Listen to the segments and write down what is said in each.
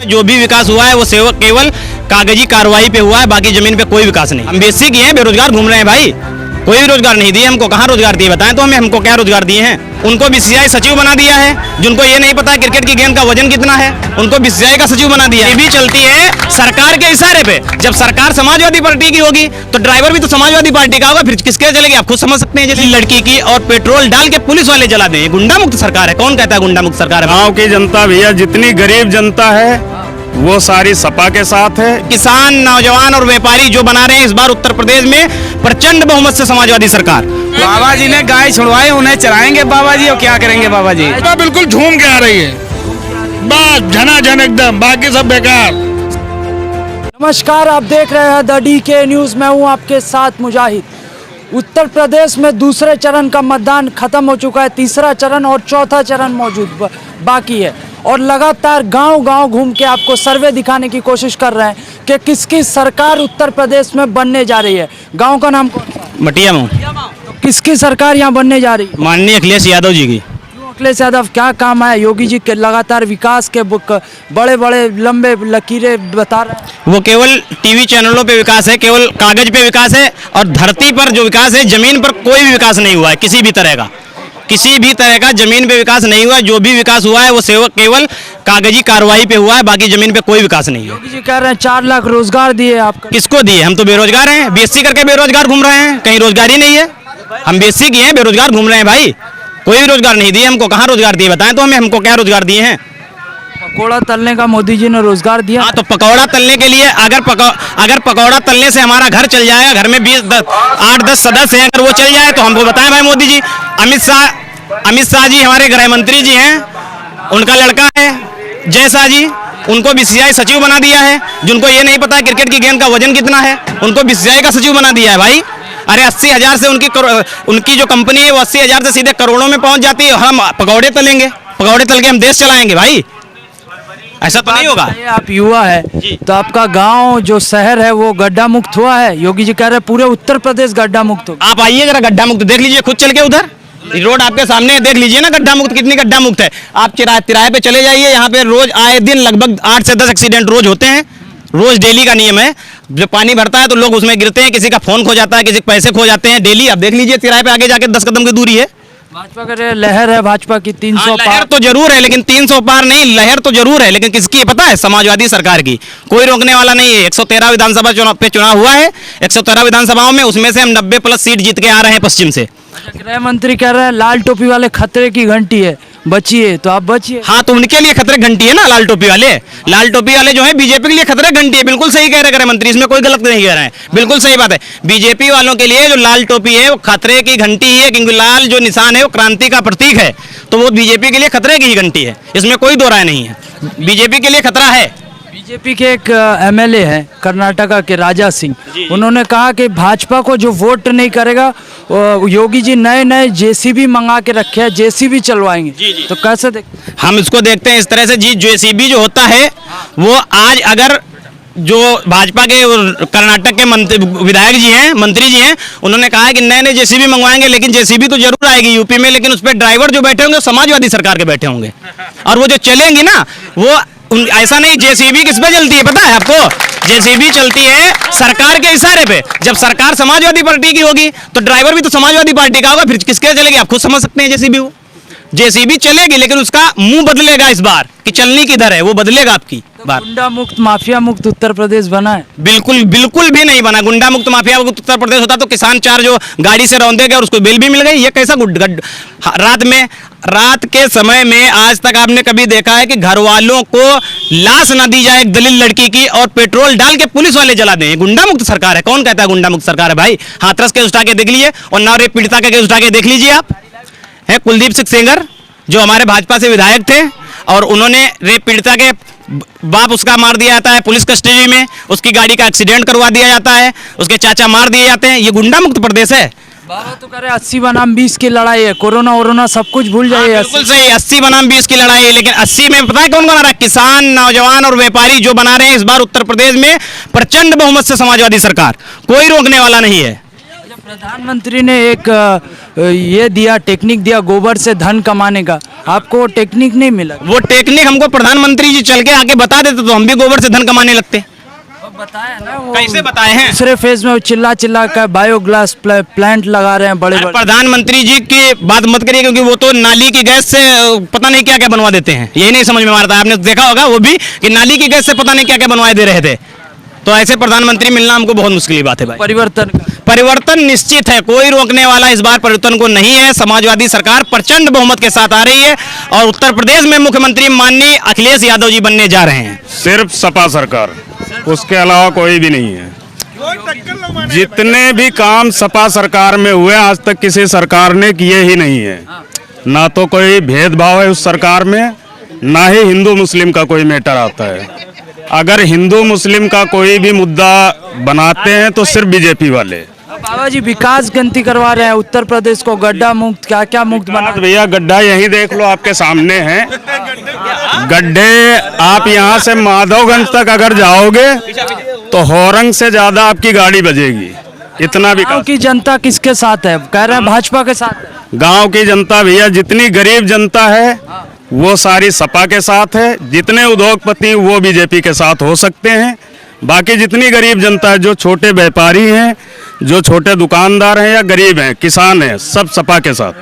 जो भी विकास हुआ है वो केवल कागजी कार्रवाई पे हुआ है, बाकी जमीन पे कोई विकास नहीं। हम बेसिक किए हैं, बेरोजगार घूम रहे हैं भाई, कोई भी रोजगार नहीं दिए हमको। कहाँ रोजगार दिए बताएं तो हमें, हमको क्या रोजगार दिए हैं? उनको बीसीसीआई सचिव बना दिया है, जिनको ये नहीं पता है क्रिकेट की गेंद का वजन कितना है, उनको बीसीसीआई का सचिव बना दिया है। ये भी चलती है सरकार के इशारे पे। जब सरकार समाजवादी पार्टी की होगी तो ड्राइवर भी तो समाजवादी पार्टी का होगा, फिर किसके चलेगी आप खुद समझ सकते हैं। जैसे लड़की की और पेट्रोल डाल के पुलिस वाले जला दें, गुंडा मुक्त सरकार है। कौन कहता है गुंडा मुक्त सरकार है? गाँव की जनता भैया, जितनी गरीब जनता है वो सारी सपा के साथ है। किसान, नौजवान और व्यापारी जो बना रहे हैं इस बार उत्तर प्रदेश में प्रचंड बहुमत से समाजवादी सरकार। बाबा जी ने गाय छुड़वाए, उन्हें चराएंगे बाबा जी, और क्या करेंगे बाबा जी? बिल्कुल झूम के आ रही है, बस झनाझन एकदम, बाकी सब बेकार। नमस्कार, आप देख रहे हैं द DK न्यूज़। मैं हूं आपके साथ मुजाहिद। उत्तर प्रदेश में दूसरे चरण का मतदान खत्म हो चुका है, तीसरा चरण और चौथा चरण मौजूद बाकी है, और लगातार गांव-गांव घूम के आपको सर्वे दिखाने की कोशिश कर रहे हैं कि किसकी सरकार उत्तर प्रदेश में बनने जा रही है। गांव का नाम कौन सा? मटिया में। तो किसकी सरकार यहां बनने जा रही है? माननीय अखिलेश यादव जी की। क्यों अखिलेश यादव, क्या काम है? योगी जी के लगातार विकास के बड़े बड़े लंबे लकीरें बता रहे हैं। वो केवल टीवी चैनलों पे विकास है, केवल कागज पे विकास है, और धरती पर जो विकास है, जमीन पर कोई भी विकास नहीं हुआ है। किसी भी तरह का जमीन पे विकास नहीं हुआ है। जो भी विकास हुआ है वो केवल कागजी कार्रवाई पे हुआ है, बाकी जमीन पे कोई विकास नहीं है। योगी जी कह रहे हैं 4 लाख रोजगार दिए आपको। किसको दिए? हम तो बेरोजगार हैं, बीएससी करके बेरोजगार घूम रहे हैं, कहीं रोजगार ही नहीं है। हम बीएससी किए हैं, बेरोजगार घूम रहे हैं भाई, कोई भी रोजगार नहीं दिए हमको। कहाँ रोजगार दिए बताएं तो हमें, हमको क्या रोजगार दिए हैं? पकौड़ा तलने का मोदी जी ने रोजगार दिया। हाँ, तो पकौड़ा तलने के लिए अगर पकौड़ा तलने से हमारा घर चल जाएगा, घर में 8-10 सदस्य हैं, अगर वो चल जाए तो हमको बताएं भाई। मोदी जी, अमित शाह जी हमारे गृह मंत्री जी हैं, उनका लड़का है जय शाह जी, उनको बीसीसीआई सचिव बना दिया है। जिनको ये नहीं पता है क्रिकेट की गेंद का वजन कितना है, उनको बीसीसीआई का सचिव बना दिया है भाई। अरे 80,000 से उनकी जो कंपनी है वो 80,000 से सीधे करोड़ों में पहुंच जाती है। हम पकौड़े तलेंगे, पकौड़े तल के हम देश चलाएंगे भाई, ऐसा तो नहीं होगा। आप युवा है तो आपका गांव जो शहर है वो गड्ढा मुक्त हुआ है? योगी जी कह रहे हैं पूरे उत्तर प्रदेश गड्ढा मुक्त हो। आप आइए जरा गड्ढा मुक्त देख लीजिए, खुद चल के उधर रोड आपके सामने देख लीजिए ना, गड्ढा मुक्त कितनी गड्ढा मुक्त है। आप तिराहे पे चले जाइए, यहाँ पे रोज आए दिन लगभग 8 से 10 एक्सीडेंट रोज होते हैं, रोज डेली का नियम है। जब पानी भरता है तो लोग उसमें गिरते हैं, किसी का फोन खो जाता है, किसी के पैसे खो जाते हैं डेली। आप देख लीजिए तिराहे पे आगे जाके 10 कदम की दूरी है। भाजपा का लहर है, भाजपा की 300 पार। लहर तो जरूर है, लेकिन 300 पार नहीं, लहर तो जरूर है, लेकिन किसकी पता है? समाजवादी सरकार की। कोई रोकने वाला नहीं है। 113 विधानसभा चुनाव हुआ है, 113 विधानसभाओं में उसमें से हम 90+ सीट जीत के आ रहे हैं पश्चिम से। गृह मंत्री कह रहे हैं लाल टोपी वाले खतरे की घंटी है, बचिए, तो आप बचिए। हाँ, तो उनके लिए खतरे घंटी है ना, लाल टोपी वाले जो है बीजेपी के लिए खतरे घंटी है। बिल्कुल सही कह रहे गृह मंत्री, इसमें कोई गलत नहीं कह रहे हैं, बिल्कुल सही बात है। बीजेपी वालों के लिए जो लाल टोपी है वो खतरे की घंटी है, क्योंकि लाल जो निशान है वो क्रांति का प्रतीक है, तो वो बीजेपी के लिए खतरे की ही घंटी है, इसमें कोई दो राय नहीं है। बीजेपी के लिए खतरा है। बीजेपी के एक MLA हैं कर्नाटका के राजा सिंह, उन्होंने कहा कि भाजपा को जो वोट नहीं करेगा, योगी जी नए JCB मंगा के रखे हैं, JCB चलवाएंगे। तो कैसे हम इसको देखते हैं इस तरह से जी, JCB जो होता है वो आज अगर जो भाजपा के कर्नाटक के विधायक जी हैं, मंत्री जी हैं, उन्होंने कहा है कि नए JCB मंगवाएंगे, लेकिन JCB तो जरूर आएगी यूपी में, लेकिन उस पर ड्राइवर जो बैठे होंगे समाजवादी सरकार के बैठे होंगे, और वो जो चलेंगी ना वो ऐसा नहीं। JCB किस पे चलती है पता है आपको? JCB चलती है सरकार के इशारे पे। जब सरकार समाजवादी पार्टी की होगी तो ड्राइवर भी तो समाजवादी पार्टी का होगा, फिर किसके चलेगी आप खुद समझ सकते हैं। JCB चलेगी, लेकिन उसका मुंह बदलेगा इस बार कि चलनी किधर है, वो बदलेगा आपकी बात। गुंडा मुक्त, माफिया मुक्त उत्तर प्रदेश बना है? बिल्कुल भी नहीं बना। गुंडा मुक्त, माफिया मुक्त उत्तर प्रदेश होता तो किसान 4 जो गाड़ी से रौंदे गए और उसको बिल भी मिल गई। ये कैसा रात के समय में आज तक आपने कभी देखा है कि घर वालों को लाश ना दी जाए एक दलित लड़की की, और पेट्रोल डाल के पुलिस वाले जला दें? गुंडा मुक्त सरकार है। कौन कहता है गुंडा मुक्त सरकार है भाई? हाथरस केस उठा के देख लीजिए, और नौ रेप पीड़िता के केस उठा के देख लीजिए आप। है कुलदीप सिंह सेंगर जो हमारे भाजपा से विधायक थे, और उन्होंने रेप पीड़िता के बाप उसका मार दिया जाता है पुलिस कस्टडी में, उसकी गाड़ी का एक्सीडेंट करवा दिया जाता है, उसके चाचा मार दिए जाते हैं। ये गुंडा मुक्त प्रदेश है? बाबा तो कह रहे 80 बनाम 20 की लड़ाई है, कोरोना सब कुछ भूल जाइए। बिल्कुल सही, 80 बनाम 20 की लड़ाई है, लेकिन 80 में पता है कौन बना रहा है? किसान, नौजवान और व्यापारी जो बना रहे हैं इस बार उत्तर प्रदेश में प्रचंड बहुमत से समाजवादी सरकार। कोई रोकने वाला नहीं है। प्रधानमंत्री ने एक ये दिया, टेक्निक दिया गोबर से धन कमाने का, आपको वो टेक्निक नहीं मिला? वो टेक्निक हमको प्रधानमंत्री जी चल के आके बता देते तो हम भी गोबर से धन कमाने लगते। बताया ना वो, कैसे बताए हैं? दूसरे फेज में वो चिल्ला चिल्ला कर बायोगैस प्लांट लगा रहे हैं बड़े बड़े। प्रधानमंत्री जी की बात मत करिए, क्योंकि वो तो नाली की गैस से पता नहीं क्या क्या बनवा देते हैं, यही नहीं समझ में आ रहा था। आपने देखा होगा वो भी कि नाली की गैस से पता नहीं क्या क्या बनवाए दे रहे थे। तो ऐसे प्रधानमंत्री मिलना हमको बहुत मुश्किल की बात है भाई। परिवर्तन निश्चित है, कोई रोकने वाला इस बार परिवर्तन को नहीं है। समाजवादी सरकार प्रचंड बहुमत के साथ आ रही है और उत्तर प्रदेश में मुख्यमंत्री माननीय अखिलेश यादव जी बनने जा रहे हैं। सिर्फ सपा सरकार, उसके अलावा कोई भी नहीं है। जितने भी काम सपा सरकार में हुए आज तक किसी सरकार ने किए ही नहीं है। ना तो कोई भेदभाव है उस सरकार में, ना ही हिंदू मुस्लिम का कोई मैटर आता है। अगर हिंदू मुस्लिम का कोई भी मुद्दा बनाते हैं तो सिर्फ बीजेपी वाले। बाबा जी विकास गंती करवा रहे हैं उत्तर प्रदेश को, गड्ढा मुक्त, क्या क्या मुक्त बना। भैया गड्ढा यही देख लो, आपके सामने है गड्ढे। आप यहाँ से माधवगंज तक अगर जाओगे तो होरंग से ज्यादा आपकी गाड़ी बजेगी, इतना भी। गाँव की जनता किसके साथ है? कह रहे हैं भाजपा के साथ है। गांव की जनता भैया, जितनी गरीब जनता है वो सारी सपा के साथ है। जितने उद्योगपति वो बीजेपी के साथ हो सकते हैं। बाकी जितनी गरीब जनता है, जो छोटे व्यापारी हैं, जो छोटे दुकानदार हैं या गरीब हैं, किसान हैं, सब सपा के साथ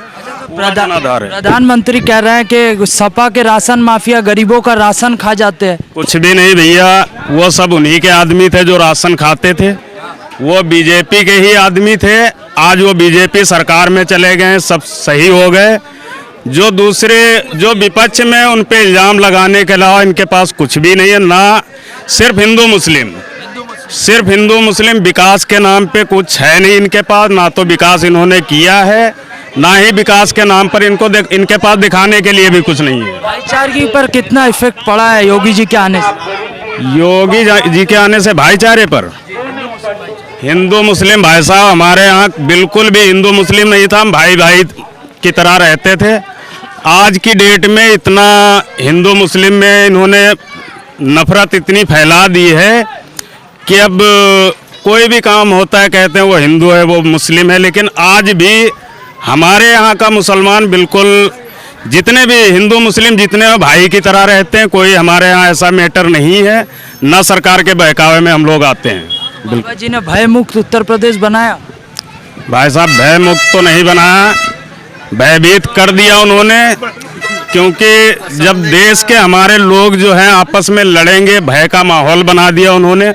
आधार है। प्रधानमंत्री कह रहे हैं कि सपा के राशन माफिया गरीबों का राशन खा जाते हैं। कुछ भी नहीं भैया, वो सब उन्हीं के आदमी थे जो राशन खाते थे। वो बीजेपी के ही आदमी थे। आज वो बीजेपी सरकार में चले गए, सब सही हो गए। जो दूसरे जो विपक्ष में उन पे इल्जाम लगाने के अलावा इनके पास कुछ भी नहीं है। ना सिर्फ हिंदू मुस्लिम, सिर्फ हिंदू मुस्लिम, विकास के नाम पे कुछ है नहीं इनके पास। ना तो विकास इन्होंने किया है, ना ही विकास के नाम पर इनके पास दिखाने के लिए भी कुछ नहीं है। भाईचारे पर कितना इफेक्ट पड़ा है योगी जी के आने से? योगी जी के आने से भाईचारे पर, हिंदू मुस्लिम भाई साहब हमारे यहाँ बिल्कुल भी हिंदू मुस्लिम नहीं था। हम भाई भाई की तरह रहते थे। आज की डेट में इतना हिंदू मुस्लिम में इन्होंने नफरत इतनी फैला दी है कि अब कोई भी काम होता है कहते हैं वो हिंदू है, वो मुस्लिम है। लेकिन आज भी हमारे यहाँ का मुसलमान बिल्कुल, जितने भी हिंदू मुस्लिम जितने भाई की तरह रहते हैं। कोई हमारे यहाँ ऐसा मैटर नहीं है, ना सरकार के बहकावे में हम लोग आते हैं। बाबा जी ने भय मुक्त उत्तर प्रदेश बनाया। भाई साहब भय मुक्त तो नहीं बनाया, भयभीत कर दिया उन्होंने। क्योंकि जब देश के हमारे लोग जो हैं आपस में लड़ेंगे, भय का माहौल बना दिया उन्होंने।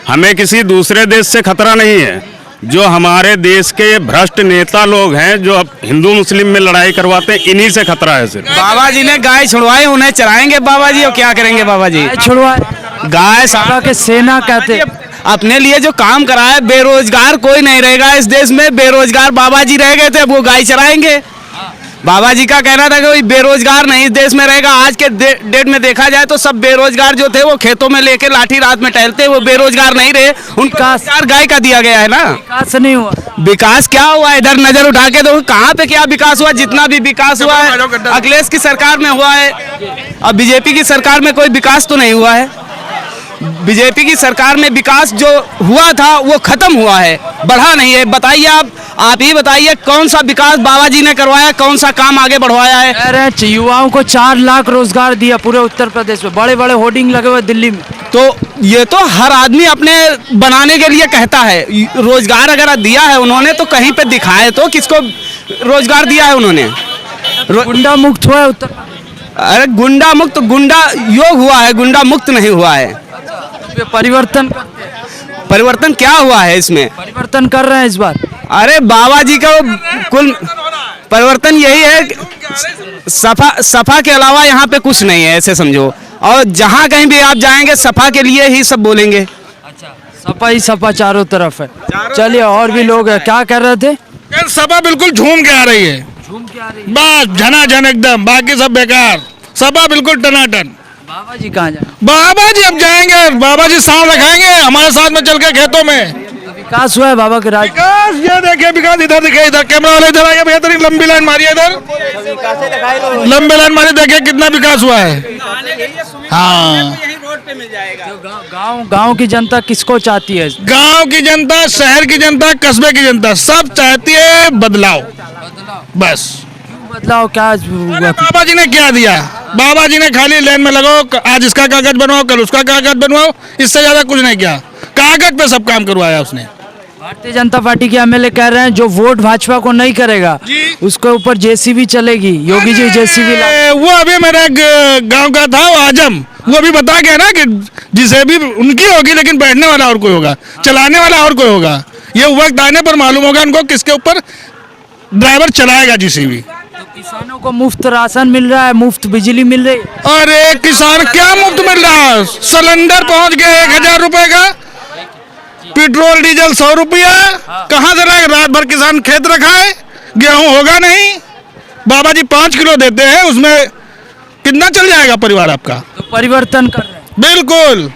हमें किसी दूसरे देश से खतरा नहीं है। जो हमारे देश के भ्रष्ट नेता लोग हैं जो अब हिंदू मुस्लिम में लड़ाई करवाते हैं, इन्हीं से खतरा है सिर्फ। बाबा जी ने गाय छुड़वाई, उन्हें चराएंगे बाबा जी, और क्या करेंगे बाबा जी? छुड़वाए गाय सपा के सेना कहते। अपने लिए जो काम कराया, बेरोजगार कोई नहीं रहेगा इस देश में। बेरोजगार बाबा जी रह गए थे, वो गाय चराएंगे। बाबा जी का कहना था कि कोई बेरोजगार नहीं इस देश में रहेगा। आज के डेट में देखा जाए तो सब बेरोजगार जो थे वो खेतों में लेके लाठी रात में टहलते, वो बेरोजगार नहीं रहे। उनका रोजगार गाय का दिया गया है ना। विकास नहीं हुआ। विकास क्या हुआ? इधर नजर उठा के देखो कहाँ पे क्या विकास हुआ। जितना भी विकास हुआ है अखिलेश की सरकार में हुआ है, अब बीजेपी की सरकार में कोई विकास तो नहीं हुआ है। बीजेपी की सरकार में विकास जो हुआ था वो खत्म हुआ है, बढ़ा नहीं है। बताइए आप ही बताइए कौन सा विकास बाबा जी ने करवाया, कौन सा काम आगे बढ़वाया है? अरे युवाओं को 4 लाख रोजगार दिया पूरे उत्तर प्रदेश में, बड़े बड़े होर्डिंग लगे हुए दिल्ली में। तो ये तो हर आदमी अपने बनाने के लिए कहता है। रोजगार अगर दिया है उन्होंने तो कहीं पे दिखाए तो किसको रोजगार दिया है उन्होंने? गुंडा मुक्त हुआ है उत्तर? अरे गुंडा मुक्त, गुंडा योग हुआ है, गुंडा मुक्त नहीं हुआ है। परिवर्तन क्या हुआ है इसमें? परिवर्तन कर रहे हैं इस बार। अरे बाबा जी का कुल परिवर्तन यही है, सफा के अलावा यहाँ पे कुछ नहीं है, ऐसे समझो। और जहाँ कहीं भी आप जाएंगे सफा के लिए ही सब बोलेंगे। अच्छा, सपा ही सपा चारों तरफ है। चलिए और भी लोग हैं, क्या कर रहे थे? सपा बिल्कुल झूम के आ रही है, बस झनाझन एकदम, बाकी सब बेकार। सपा बिल्कुल टनाटन। बाबा जी कहाँ जाए? बाबा जी अब जाएंगे, बाबा जी साथ रखाएंगे हमारे साथ में चल के खेतों में। विकास हुआ है बाबा के राज? विकास ये देखिए, विकास इधर दिखे, इधर कैमरा वाले इधर आइए, बेहतरीन लंबी लाइन मारिए, इधर लंबी लाइन मारिए, देखिए कितना विकास हुआ है। हाँ गांव की जनता किसको चाहती है? गांव की जनता, शहर की जनता, कस्बे की जनता सब चाहती है बदलाव। बस बदलाव क्या अरे बाबा जी ने क्या दिया? बाबा जी ने खाली लाइन में लगाओ, आज इसका कागज बनवाओ, कल उसका कागज बनवाओ, इससे ज्यादा कुछ नहीं किया। कागज पे सब काम करवाया उसने। भारतीय जनता पार्टी के एमएलए कह रहे हैं जो वोट भाजपा को नहीं करेगा उसके ऊपर जेसीबी चलेगी, योगी जी जेसीबी वो अभी मेरे गांव का था, वो आजम, वो अभी बता गया ना कि जिसे भी उनकी होगी, लेकिन बैठने वाला और कोई होगा, चलाने वाला और कोई होगा। ये वक्त आने पर मालूम होगा उनको किसके ऊपर ड्राइवर चलाएगा जेसीबी। किसानों को मुफ्त राशन मिल रहा है, मुफ्त बिजली मिल रही है। अरे किसान क्या मुफ्त मिल रहा है? सिलेंडर पहुंच गया 1000 रुपए का, पेट्रोल डीजल 100 रुपया। कहाँ से लाएगा? रात भर किसान खेत रखा है, गेहूं होगा नहीं। बाबा जी 5 किलो देते हैं, उसमें कितना चल जाएगा परिवार आपका? तो परिवर्तन कर रहे हैं। बिल्कुल।